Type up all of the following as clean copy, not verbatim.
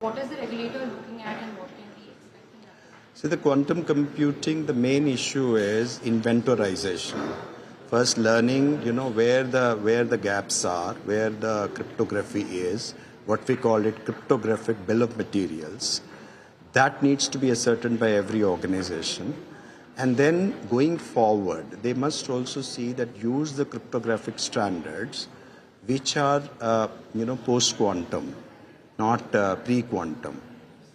What is the regulator looking at and what can we expect? So the quantum computing, the main issue is inventorization. First, learning, where the gaps are, where the cryptography is, what we call it cryptographic bill of materials. That needs to be ascertained by every organization. And then going forward, they must also see that use the cryptographic standards which are, post-quantum, not pre-quantum.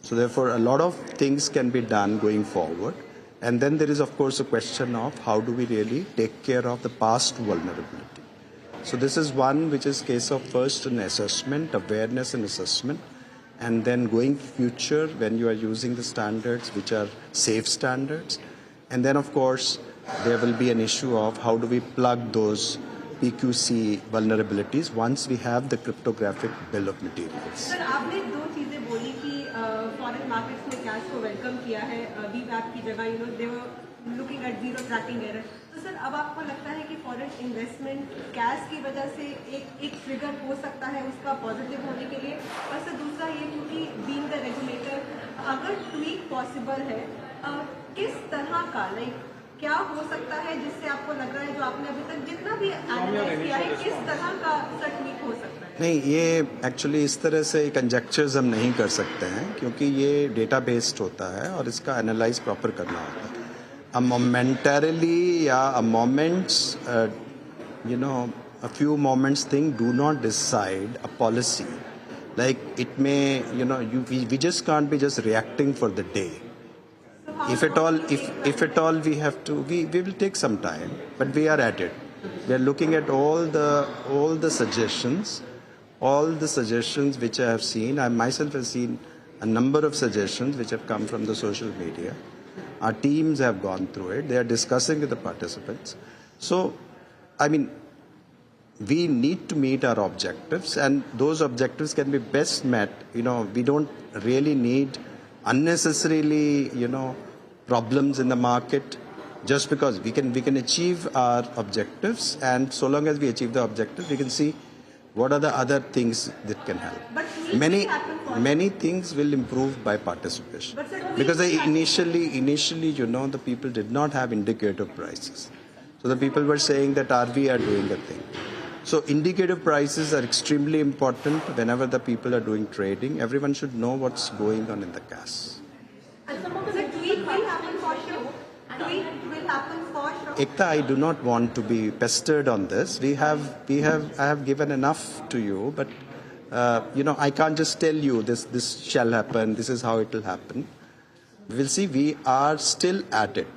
So therefore, a lot of things can be done going forward. And then there is, of course, a question of how do we really take care of the past vulnerability. So this is one which is case of first an assessment, awareness and assessment. And then going future when you are using the standards which are safe standards. And then, of course, there will be an issue of how do we plug those PQC vulnerabilities once we have the cryptographic bill of materials. Sir आपने दो चीजें बोली कि foreign markets में cash को welcome किया है वीवैप की जगह they were looking at zero tracking error तो सर अब आपको लगता है कि फॉरेन इन्वेस्टमेंट कैश की वजह से एक ट्रिगर हो सकता है उसका पॉजिटिव होने के लिए और सर दूसरा ये क्योंकि बीइंग द रेगुलेटर अगर ट्वीक पॉसिबल है किस तरह का क्या हो सकता है जिससे आपको लग रहा है जो आपने अभी तक जितना भी एनालाइज किया है किस तरह का ट्वीक हो सकता है? नहीं, ये एक्चुअली इस तरह से कंजेक्चर्स हम नहीं कर सकते हैं क्योंकि ये डेटा बेस्ड होता है और इसका एनालाइज प्रॉपर करना होता है. अ मोमेंटरली या अ moments a few moments thing do not decide a policy. Like it may, we just can't be just reacting for the day. If at all we have to, we will take some time, but we are at it. We are looking at all the suggestions which I have seen. I myself have seen a number of suggestions which have come from the social media. Our teams have gone through it. They are discussing with the participants. So, I mean, we need to meet our objectives, and those objectives can be best met. We don't really need unnecessarily, problems in the market just because we can achieve our objectives, and so long as we achieve the objectives, we can see what are the other things that can help. But many things will improve by participation. Because initially, the people did not have indicative prices. So the people were saying that RV are doing the thing. So indicative prices are extremely important whenever the people are doing trading. Everyone should know what's going on in the cash. Ekta, I do not want to be pestered on this. I have given enough to you, but I can't just tell you this shall happen. This is how it will happen. We will see. We are still at it.